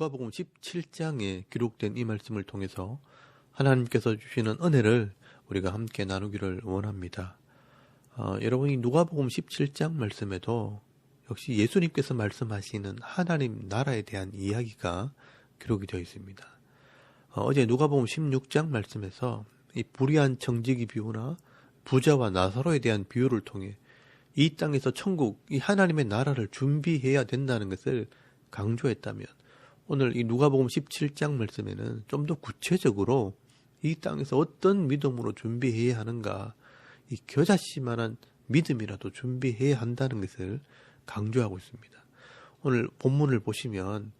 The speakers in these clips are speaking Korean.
누가복음 17장에 기록된 이 말씀을 통해서 하나님께서 주시는 은혜를 우리가 함께 나누기를 원합니다. 여러분이 누가복음 17장 말씀에도 역시 예수님께서 말씀하시는 하나님 나라에 대한 이야기가 기록이 되어 있습니다. 어제 누가복음 16장 말씀에서 이 불의한 청지기 비유나 부자와 나사로에 대한 비유를 통해 이 땅에서 천국, 이 하나님의 나라를 준비해야 된다는 것을 강조했다면 오늘 이 누가복음 17장 말씀에는 좀 더 구체적으로 이 땅에서 어떤 믿음으로 준비해야 하는가, 이 겨자씨만한 믿음이라도 준비해야 한다는 것을 강조하고 있습니다. 오늘 본문을 보시면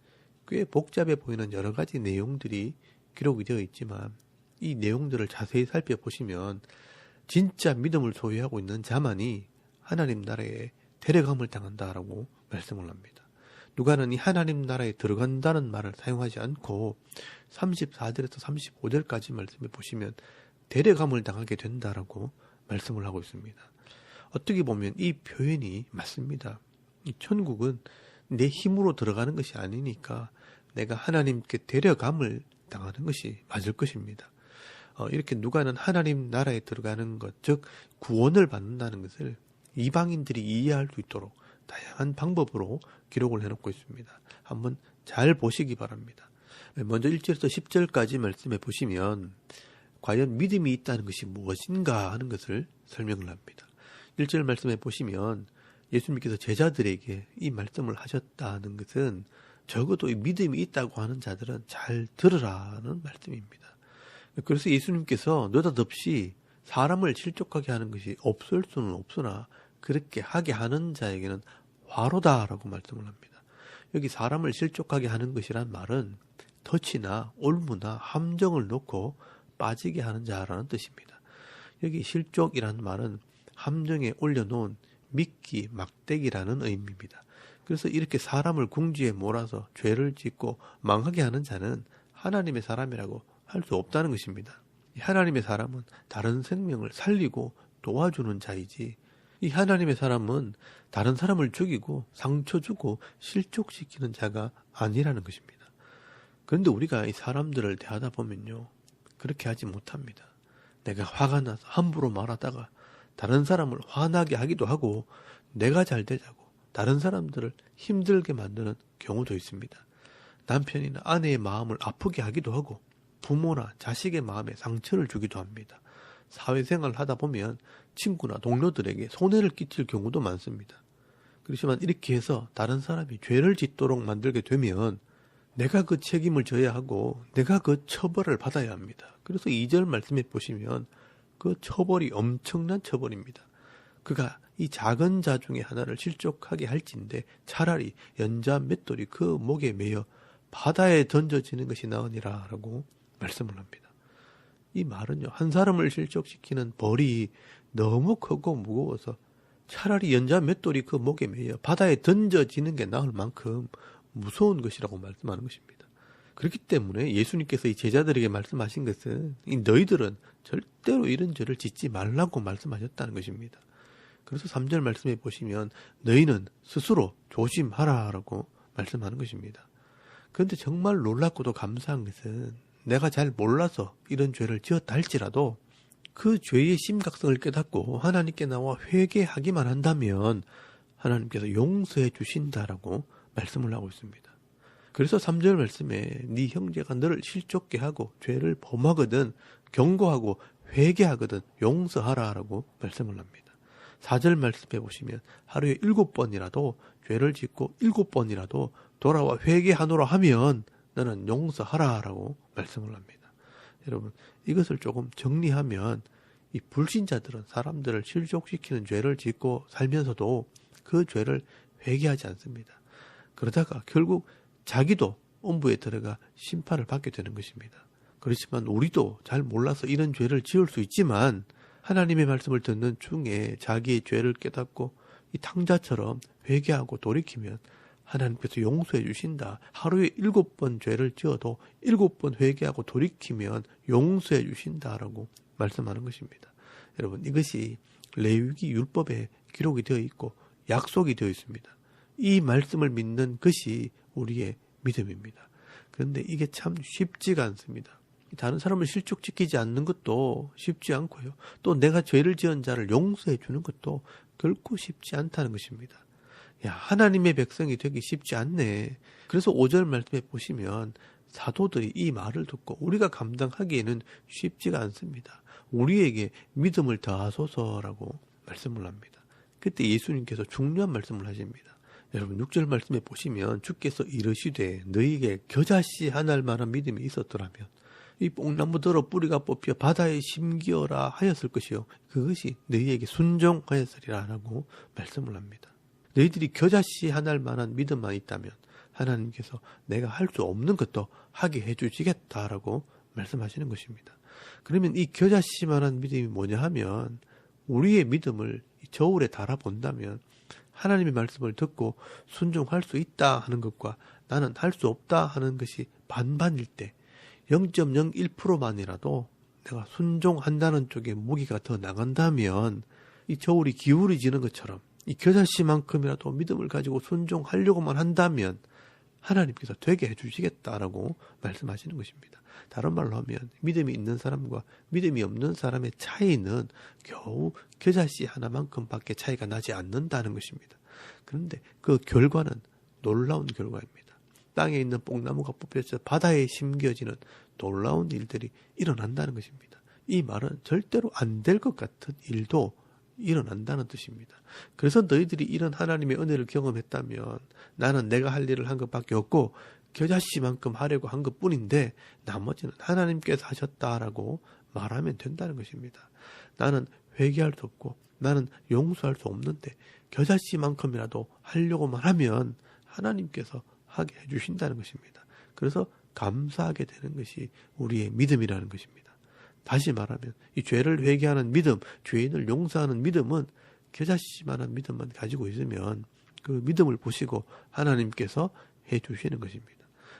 꽤 복잡해 보이는 여러 가지 내용들이 기록이 되어 있지만 이 내용들을 자세히 살펴보시면 진짜 믿음을 소유하고 있는 자만이 하나님 나라에 데려감을 당한다라고 말씀을 합니다. 누가는 이 하나님 나라에 들어간다는 말을 사용하지 않고 34절에서 35절까지 말씀해 보시면 데려감을 당하게 된다라고 말씀을 하고 있습니다. 어떻게 보면 이 표현이 맞습니다. 이 천국은 내 힘으로 들어가는 것이 아니니까 내가 하나님께 데려감을 당하는 것이 맞을 것입니다. 이렇게 누가는 하나님 나라에 들어가는 것, 즉 구원을 받는다는 것을 이방인들이 이해할 수 있도록 다양한 방법으로 기록을 해놓고 있습니다. 한번 잘 보시기 바랍니다. 먼저 1절에서 10절까지 말씀해 보시면 과연 믿음이 있다는 것이 무엇인가 하는 것을 설명을 합니다. 1절 말씀해 보시면 예수님께서 제자들에게 이 말씀을 하셨다는 것은 적어도 이 믿음이 있다고 하는 자들은 잘 들으라는 말씀입니다. 그래서 예수님께서 느닷없이 사람을 실족하게 하는 것이 없을 수는 없으나 그렇게 하게 하는 자에게는 화로다라고 말씀을 합니다. 여기 사람을 실족하게 하는 것이란 말은 덫이나 올무나 함정을 놓고 빠지게 하는 자라는 뜻입니다. 여기 실족이라는 말은 함정에 올려놓은 미끼, 막대기라는 의미입니다. 그래서 이렇게 사람을 궁지에 몰아서 죄를 짓고 망하게 하는 자는 하나님의 사람이라고 할 수 없다는 것입니다. 하나님의 사람은 다른 생명을 살리고 도와주는 자이지 이 하나님의 사람은 다른 사람을 죽이고 상처 주고 실족시키는 자가 아니라는 것입니다. 그런데 우리가 이 사람들을 대하다 보면요, 그렇게 하지 못합니다. 내가 화가 나서 함부로 말하다가 다른 사람을 화나게 하기도 하고 내가 잘 되자고 다른 사람들을 힘들게 만드는 경우도 있습니다. 남편이나 아내의 마음을 아프게 하기도 하고 부모나 자식의 마음에 상처를 주기도 합니다. 사회생활을 하다 보면 친구나 동료들에게 손해를 끼칠 경우도 많습니다. 그렇지만 이렇게 해서 다른 사람이 죄를 짓도록 만들게 되면 내가 그 책임을 져야 하고 내가 그 처벌을 받아야 합니다. 그래서 2절 말씀에 보시면 그 처벌이 엄청난 처벌입니다. 그가 이 작은 자 중에 하나를 실족하게 할진대 차라리 연자 맷돌이 그 목에 매여 바다에 던져지는 것이 나으니라 라고 말씀을 합니다. 이 말은요, 한 사람을 실족시키는 벌이 너무 크고 무거워서 차라리 연자 맷돌이 그 목에 매여 바다에 던져지는 게 나을 만큼 무서운 것이라고 말씀하는 것입니다. 그렇기 때문에 예수님께서 이 제자들에게 말씀하신 것은 이 너희들은 절대로 이런 죄를 짓지 말라고 말씀하셨다는 것입니다. 그래서 3절 말씀해 보시면 너희는 스스로 조심하라라고 말씀하는 것입니다. 그런데 정말 놀랍고도 감사한 것은 내가 잘 몰라서 이런 죄를 지었다 할지라도 그 죄의 심각성을 깨닫고 하나님께 나와 회개하기만 한다면 하나님께서 용서해 주신다라고 말씀을 하고 있습니다. 그래서 3절 말씀에 네 형제가 너를 실족게 하고 죄를 범하거든 경고하고 회개하거든 용서하라라고 말씀을 합니다. 4절 말씀해 보시면 하루에 7번이라도 죄를 짓고 7번이라도 돌아와 회개하노라 하면 너는 용서하라라고 말씀을 합니다. 여러분, 이것을 조금 정리하면 이 불신자들은 사람들을 실족시키는 죄를 짓고 살면서도 그 죄를 회개하지 않습니다. 그러다가 결국 자기도 엄부에 들어가 심판을 받게 되는 것입니다. 그렇지만 우리도 잘 몰라서 이런 죄를 지을 수 있지만 하나님의 말씀을 듣는 중에 자기의 죄를 깨닫고 이 탕자처럼 회개하고 돌이키면 하나님께서 용서해 주신다. 하루에 7번 죄를 지어도 7번 회개하고 돌이키면 용서해 주신다라고 말씀하는 것입니다. 여러분, 이것이 레위기 율법에 기록이 되어 있고 약속이 되어 있습니다. 이 말씀을 믿는 것이 우리의 믿음입니다. 그런데 이게 참 쉽지가 않습니다. 다른 사람을 실족시키지 않는 것도 쉽지 않고요. 또 내가 죄를 지은 자를 용서해 주는 것도 결코 쉽지 않다는 것입니다. 야, 하나님의 백성이 되기 쉽지 않네. 그래서 5절 말씀에 보시면 사도들이 이 말을 듣고 우리가 감당하기에는 쉽지가 않습니다. 우리에게 믿음을 더하소서라고 말씀을 합니다. 그때 예수님께서 중요한 말씀을 하십니다. 여러분 6절 말씀에 보시면 주께서 이르시되 너희에게 겨자씨 하나일 만한 믿음이 있었더라면 이 뽕나무 들어 뿌리가 뽑혀 바다에 심기어라 하였을 것이요 그것이 너희에게 순종하였으리라 라고 말씀을 합니다. 너희들이 겨자씨 하나일 만한 믿음만 있다면 하나님께서 내가 할 수 없는 것도 하게 해주시겠다라고 말씀하시는 것입니다. 그러면 이 겨자씨만한 믿음이 뭐냐 하면 우리의 믿음을 저울에 달아본다면 하나님의 말씀을 듣고 순종할 수 있다 하는 것과 나는 할 수 없다 하는 것이 반반일 때 0.01%만이라도 내가 순종한다는 쪽에 무게가 더 나간다면 이 저울이 기울어지는 것처럼 이 겨자씨만큼이라도 믿음을 가지고 순종하려고만 한다면 하나님께서 되게 해주시겠다라고 말씀하시는 것입니다. 다른 말로 하면 믿음이 있는 사람과 믿음이 없는 사람의 차이는 겨우 겨자씨 하나만큼밖에 차이가 나지 않는다는 것입니다. 그런데 그 결과는 놀라운 결과입니다. 땅에 있는 뽕나무가 뽑혀서 바다에 심겨지는 놀라운 일들이 일어난다는 것입니다. 이 말은 절대로 안 될 것 같은 일도 일어난다는 뜻입니다. 그래서 너희들이 이런 하나님의 은혜를 경험했다면 나는 내가 할 일을 한 것밖에 없고 겨자씨만큼 하려고 한 것뿐인데 나머지는 하나님께서 하셨다라고 말하면 된다는 것입니다. 나는 회개할 수 없고 나는 용서할 수 없는데 겨자씨만큼이라도 하려고만 하면 하나님께서 하게 해주신다는 것입니다. 그래서 감사하게 되는 것이 우리의 믿음이라는 것입니다. 다시 말하면 이 죄를 회개하는 믿음, 죄인을 용서하는 믿음은 겨자씨만한 믿음만 가지고 있으면 그 믿음을 보시고 하나님께서 해주시는 것입니다.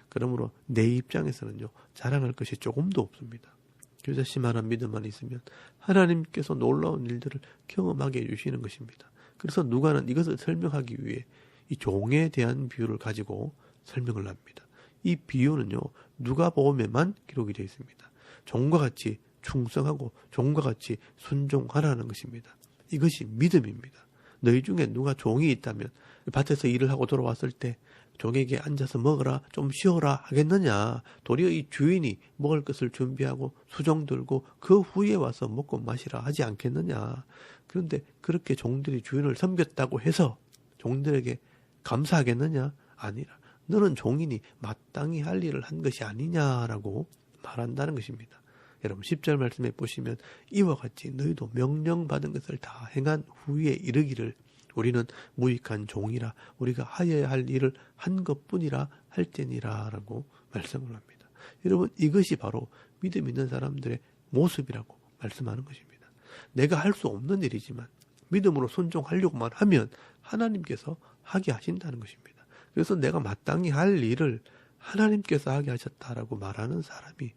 그러므로 내 입장에서는요 자랑할 것이 조금도 없습니다. 겨자씨만한 믿음만 있으면 하나님께서 놀라운 일들을 경험하게 해주시는 것입니다. 그래서 누가는 이것을 설명하기 위해 이 종에 대한 비유를 가지고 설명을 합니다. 이 비유는요 누가복음에만 기록이 되어 있습니다. 종과 같이 충성하고 종과 같이 순종하라는 것입니다. 이것이 믿음입니다. 너희 중에 누가 종이 있다면 밭에서 일을 하고 돌아왔을 때 종에게 앉아서 먹어라 좀 쉬어라 하겠느냐. 도리어 이 주인이 먹을 것을 준비하고 수종 들고 그 후에 와서 먹고 마시라 하지 않겠느냐. 그런데 그렇게 종들이 주인을 섬겼다고 해서 종들에게 감사하겠느냐? 아니라 너는 종이니 마땅히 할 일을 한 것이 아니냐라고 말한다는 것입니다. 여러분 10절 말씀에 보시면 이와 같이 너희도 명령받은 것을 다 행한 후에 이르기를 우리는 무익한 종이라 우리가 하여야 할 일을 한 것뿐이라 할지니라 라고 말씀을 합니다. 여러분 이것이 바로 믿음 있는 사람들의 모습이라고 말씀하는 것입니다. 내가 할 수 없는 일이지만 믿음으로 순종하려고만 하면 하나님께서 하게 하신다는 것입니다. 그래서 내가 마땅히 할 일을 하나님께서 하게 하셨다라고 말하는 사람이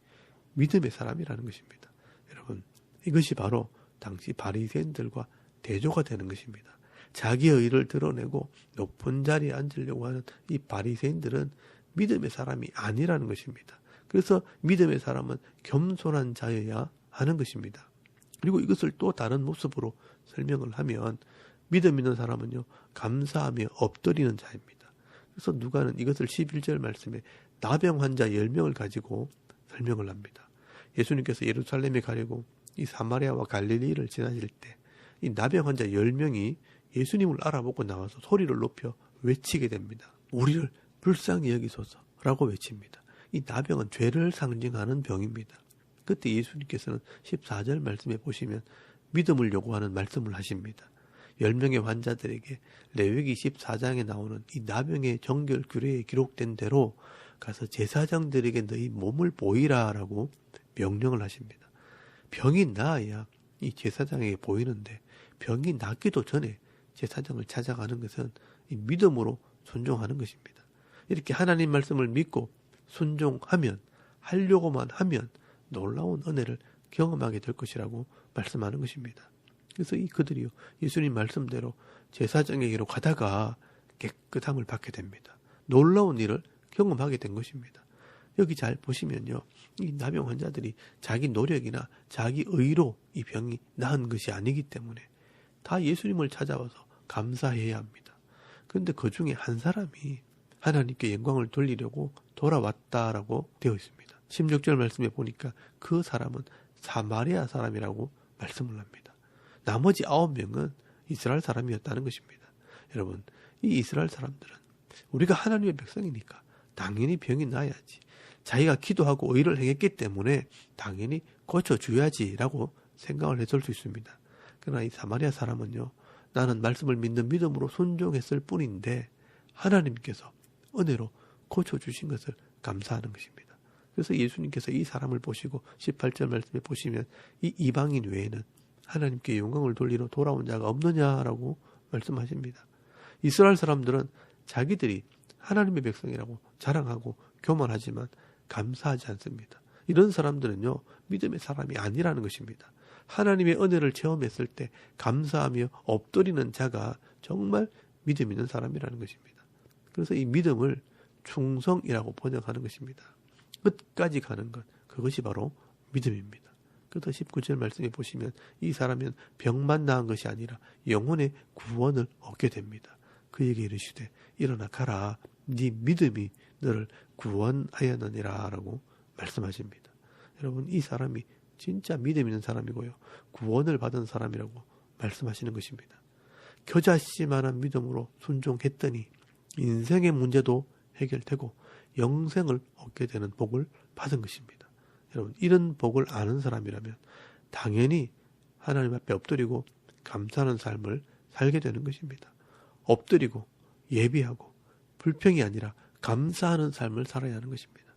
믿음의 사람이라는 것입니다. 여러분 이것이 바로 당시 바리새인들과 대조가 되는 것입니다. 자기의 의를 드러내고 높은 자리에 앉으려고 하는 이 바리새인들은 믿음의 사람이 아니라는 것입니다. 그래서 믿음의 사람은 겸손한 자여야 하는 것입니다. 그리고 이것을 또 다른 모습으로 설명을 하면 믿음 있는 사람은요 감사하며 엎드리는 자입니다. 그래서 누가는 이것을 11절 말씀에 나병 환자 10명을 가지고 설명을 합니다. 예수님께서 예루살렘에 가려고 이 사마리아와 갈릴리를 지나실 때 이 나병 환자 10명이 예수님을 알아보고 나와서 소리를 높여 외치게 됩니다. 우리를 불쌍히 여기소서라고 외칩니다. 이 나병은 죄를 상징하는 병입니다. 그때 예수님께서는 14절 말씀에 보시면 믿음을 요구하는 말씀을 하십니다. 10명의 환자들에게 레위기 14장에 나오는 이 나병의 정결 규례에 기록된 대로 가서 제사장들에게 너희 몸을 보이라라고 명령을 하십니다. 병이 나아야 이 제사장에게 보이는데 병이 낫기도 전에 제사장을 찾아가는 것은 이 믿음으로 순종하는 것입니다. 이렇게 하나님 말씀을 믿고 순종하면 하려고만 하면 놀라운 은혜를 경험하게 될 것이라고 말씀하는 것입니다. 그래서 이 그들이요 예수님 말씀대로 제사장에게로 가다가 깨끗함을 받게 됩니다. 놀라운 일을 경험하게 된 것입니다. 여기 잘 보시면요. 이 나병 환자들이 자기 노력이나 자기 의로 이 병이 나은 것이 아니기 때문에 다 예수님을 찾아와서 감사해야 합니다. 그런데 그 중에 한 사람이 하나님께 영광을 돌리려고 돌아왔다라고 되어 있습니다. 16절 말씀에 보니까 그 사람은 사마리아 사람이라고 말씀을 합니다. 나머지 9명은 이스라엘 사람이었다는 것입니다. 여러분, 이 이스라엘 사람들은 우리가 하나님의 백성이니까 당연히 병이 나야지. 자기가 기도하고 의를 행했기 때문에 당연히 고쳐줘야지라고 생각을 해줄 수 있습니다. 그러나 이 사마리아 사람은요, 나는 말씀을 믿는 믿음으로 순종했을 뿐인데 하나님께서 은혜로 고쳐주신 것을 감사하는 것입니다. 그래서 예수님께서 이 사람을 보시고 18절 말씀에 보시면 이 이방인 외에는 하나님께 영광을 돌리러 돌아온 자가 없느냐라고 말씀하십니다. 이스라엘 사람들은 자기들이 하나님의 백성이라고 자랑하고 교만하지만 감사하지 않습니다. 이런 사람들은요, 믿음의 사람이 아니라는 것입니다. 하나님의 은혜를 체험했을 때 감사하며 엎드리는 자가 정말 믿음 있는 사람이라는 것입니다. 그래서 이 믿음을 충성이라고 번역하는 것입니다. 끝까지 가는 것, 그것이 바로 믿음입니다. 그래서 19절 말씀에 보시면 이 사람은 병만 나은 것이 아니라 영혼의 구원을 얻게 됩니다. 그에게 이르시되 일어나 가라, 네 믿음이 너를 구원하였느니라 라고 말씀하십니다. 여러분, 이 사람이 진짜 믿음 있는 사람이고요, 구원을 받은 사람이라고 말씀하시는 것입니다. 겨자씨만한 믿음으로 순종했더니 인생의 문제도 해결되고 영생을 얻게 되는 복을 받은 것입니다. 여러분, 이런 복을 아는 사람이라면 당연히 하나님 앞에 엎드리고 감사하는 삶을 살게 되는 것입니다. 엎드리고 예비하고 불평이 아니라 감사하는 삶을 살아야 하는 것입니다.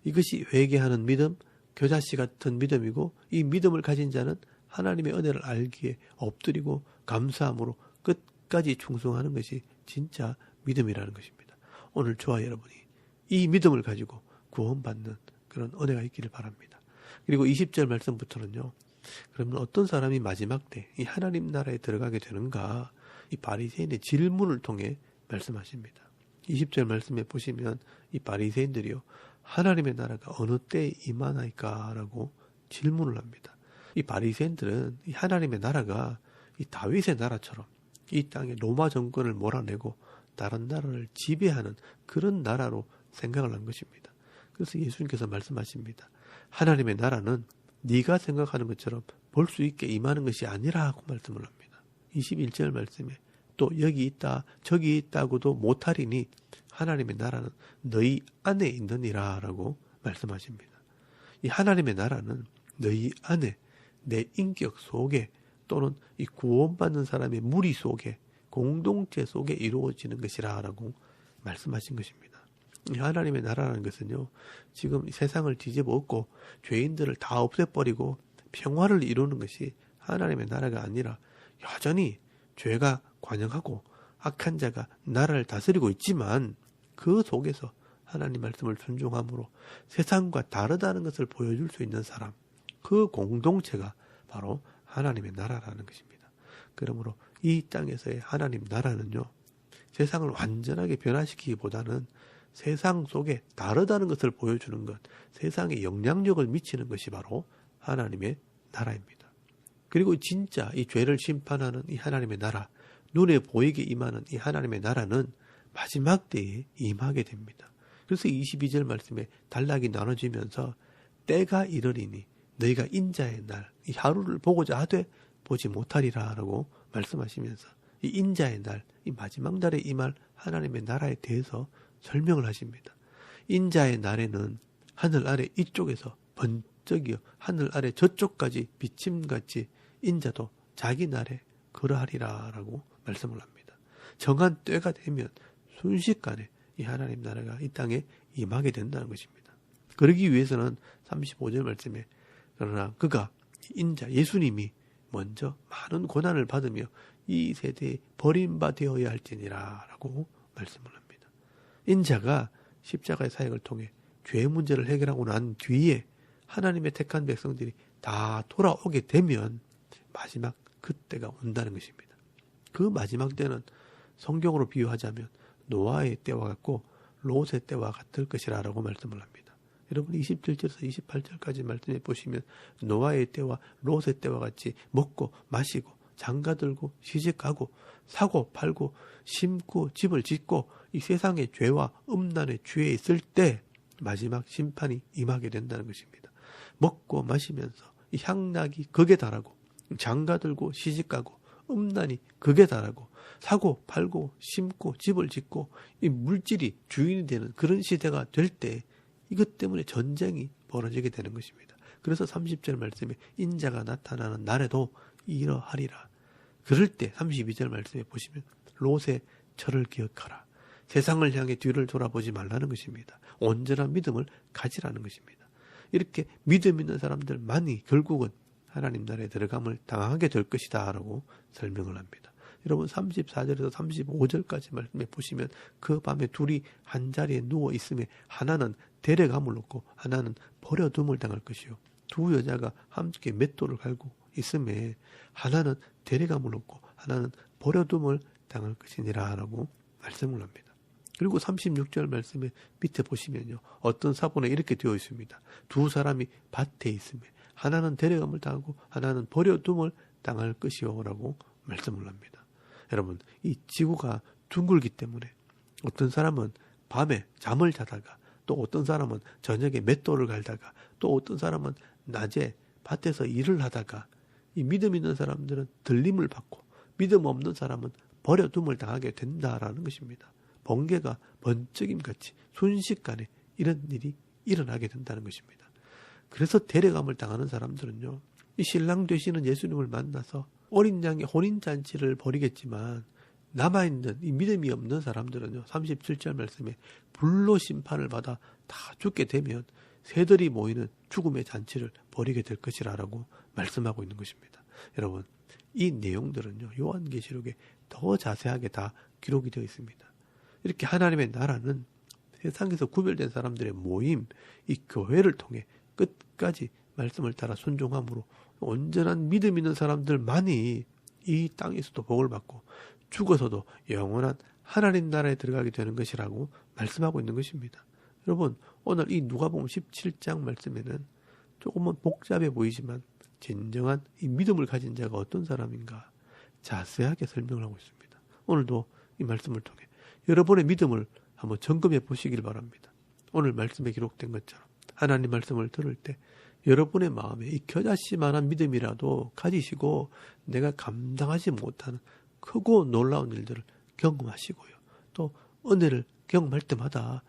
이것이 회개하는 믿음, 겨자씨 같은 믿음이고, 이 믿음을 가진 자는 하나님의 은혜를 알기에 엎드리고 감사함으로 끝까지 충성하는 것이 진짜 믿음이라는 것입니다. 오늘 저와 여러분이 이 믿음을 가지고 구원받는 그런 은혜가 있기를 바랍니다. 그리고 20절 말씀부터는요, 그러면 어떤 사람이 마지막 때 이 하나님 나라에 들어가게 되는가, 이 바리새인의 질문을 통해 말씀하십니다. 20절 말씀에 보시면 이 바리새인들이요, 하나님의 나라가 어느 때에 임하나이까 라고 질문을 합니다. 이 바리새인들은 이 하나님의 나라가 이 다윗의 나라처럼 이 땅에 로마 정권을 몰아내고 다른 나라를 지배하는 그런 나라로 생각을 한 것입니다. 그래서 예수님께서 말씀하십니다. 하나님의 나라는 네가 생각하는 것처럼 볼 수 있게 임하는 것이 아니라 하고 말씀을 합니다. 21절 말씀에 또 여기 있다 저기 있다고도 못하리니 하나님의 나라는 너희 안에 있느니라 라고 말씀하십니다. 이 하나님의 나라는 너희 안에, 내 인격 속에, 또는 이 구원받는 사람의 무리 속에, 공동체 속에 이루어지는 것이라 라고 말씀하신 것입니다. 이 하나님의 나라라는 것은요, 지금 세상을 뒤집어 엎고 죄인들을 다 없애버리고 평화를 이루는 것이 하나님의 나라가 아니라 여전히 죄가 관영하고 악한 자가 나라를 다스리고 있지만 그 속에서 하나님 말씀을 순종함으로 세상과 다르다는 것을 보여줄 수 있는 사람, 그 공동체가 바로 하나님의 나라라는 것입니다. 그러므로 이 땅에서의 하나님 나라는요, 세상을 완전하게 변화시키기보다는 세상 속에 다르다는 것을 보여주는 것, 세상에 영향력을 미치는 것이 바로 하나님의 나라입니다. 그리고 진짜 이 죄를 심판하는 이 하나님의 나라, 눈에 보이게 임하는 이 하나님의 나라는 마지막 때에 임하게 됩니다. 그래서 22절 말씀에 단락이 나눠지면서 때가 이르리니 너희가 인자의 날, 이 하루를 보고자 하되 보지 못하리라 라고 말씀하시면서 이 인자의 날, 이 마지막 날에 임할 하나님의 나라에 대해서 설명을 하십니다. 인자의 날에는 하늘 아래 이쪽에서 번쩍이어 하늘 아래 저쪽까지 비침같이 인자도 자기 날에 그러하리라 라고 말씀을 합니다. 정한 때가 되면 순식간에 이 하나님 나라가 이 땅에 임하게 된다는 것입니다. 그러기 위해서는 35절 말씀에 그러나 그가 인자 예수님이 먼저 많은 고난을 받으며 이 세대에 버림받아야 할지니라 라고 말씀을 합니다. 인자가 십자가의 사역을 통해 죄 문제를 해결하고 난 뒤에 하나님의 택한 백성들이 다 돌아오게 되면 마지막 그때가 온다는 것입니다. 그 마지막 때는 성경으로 비유하자면 노아의 때와 같고 롯의 때와 같을 것이라 라고 말씀을 합니다. 여러분 27절에서 28절까지 말씀해 보시면 노아의 때와 롯의 때와 같이 먹고 마시고 장가들고 시집가고 사고 팔고 심고 집을 짓고 이 세상의 죄와 음란의 죄에 있을 때 마지막 심판이 임하게 된다는 것입니다. 먹고 마시면서 이 향락이 극에 달하고 장가들고 시집가고 음란이 극에 달하고 사고 팔고 심고 집을 짓고 이 물질이 주인이 되는 그런 시대가 될 때 이것 때문에 전쟁이 벌어지게 되는 것입니다. 그래서 30절 말씀에 인자가 나타나는 날에도 이러하리라. 그럴 때 32절 말씀에 보시면 롯의 철을 기억하라. 세상을 향해 뒤를 돌아보지 말라는 것입니다. 온전한 믿음을 가지라는 것입니다. 이렇게 믿음 있는 사람들만이 결국은 하나님 나라에 들어감을 당하게 될 것이다 라고 설명을 합니다. 여러분 34절에서 35절까지 말씀해 보시면 그 밤에 둘이 한 자리에 누워 있음에 하나는 데려감을 놓고 하나는 버려둠을 당할 것이요. 두 여자가 함께 맷돌을 갈고 있음에 하나는 데려감을 놓고 하나는 버려둠을 당할 것이니라 라고 말씀을 합니다. 그리고 36절 말씀에 밑에 보시면요. 어떤 사본에 이렇게 되어 있습니다. 두 사람이 밭에 있음에 하나는 데려감을 당하고 하나는 버려둠을 당할 것이요 라고 말씀을 합니다. 여러분 이 지구가 둥글기 때문에 어떤 사람은 밤에 잠을 자다가 또 어떤 사람은 저녁에 맷돌을 갈다가 또 어떤 사람은 낮에 밭에서 일을 하다가 이 믿음 있는 사람들은 들림을 받고 믿음 없는 사람은 버려둠을 당하게 된다라는 것입니다. 번개가 번쩍임같이 순식간에 이런 일이 일어나게 된다는 것입니다. 그래서 데려감을 당하는 사람들은요. 이 신랑 되시는 예수님을 만나서 어린 양의 혼인잔치를 벌이겠지만 남아있는 이 믿음이 없는 사람들은요. 37절 말씀에 불로 심판을 받아 다 죽게 되면 새들이 모이는 죽음의 잔치를 벌이게 될 것이라고 말씀하고 있는 것입니다. 여러분 이 내용들은요. 요한계시록에 더 자세하게 다 기록이 되어 있습니다. 이렇게 하나님의 나라는 세상에서 구별된 사람들의 모임, 이 교회를 통해 끝까지 말씀을 따라 순종함으로 온전한 믿음 있는 사람들만이 이 땅에서도 복을 받고 죽어서도 영원한 하나님 나라에 들어가게 되는 것이라고 말씀하고 있는 것입니다. 여러분 오늘 이 누가복음 17장 말씀에는 조금은 복잡해 보이지만 진정한 이 믿음을 가진 자가 어떤 사람인가 자세하게 설명을 하고 있습니다. 오늘도 이 말씀을 통해 여러분의 믿음을 한번 점검해 보시길 바랍니다. 오늘 말씀에 기록된 것처럼 하나님 말씀을 들을 때 여러분의 마음에 이 겨자씨만한 믿음이라도 가지시고 내가 감당하지 못하는 크고 놀라운 일들을 경험하시고요. 또 은혜를 경험할 때마다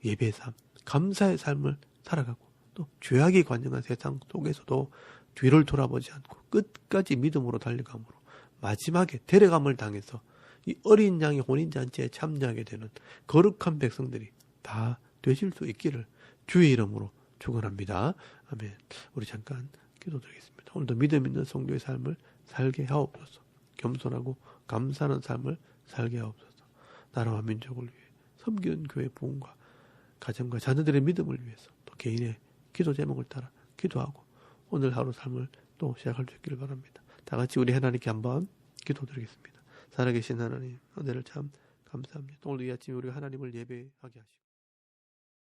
예배의 삶, 감사의 삶을 살아가고 또 죄악이 관영한 세상 속에서도 뒤를 돌아보지 않고 끝까지 믿음으로 달려감으로 마지막에 데려감을 당해서 이 어린 양의 혼인잔치에 참여하게 되는 거룩한 백성들이 다 되실 수 있기를 주의 이름으로 축원합니다. 아멘. 우리 잠깐 기도드리겠습니다. 오늘도 믿음 있는 성도의 삶을 살게 하옵소서. 겸손하고 감사하는 삶을 살게 하옵소서. 나라와 민족을 위해 섬기는 교회 부흥과 가정과 자녀들의 믿음을 위해서 또 개인의 기도 제목을 따라 기도하고 오늘 하루 삶을 또 시작할 수 있기를 바랍니다. 다 같이 우리 하나님께 한번 기도드리겠습니다. 살아계신 하나님, 은혜를 참 감사합니다. 오늘도 이 아침에 우리가 하나님을 예배하게 하시고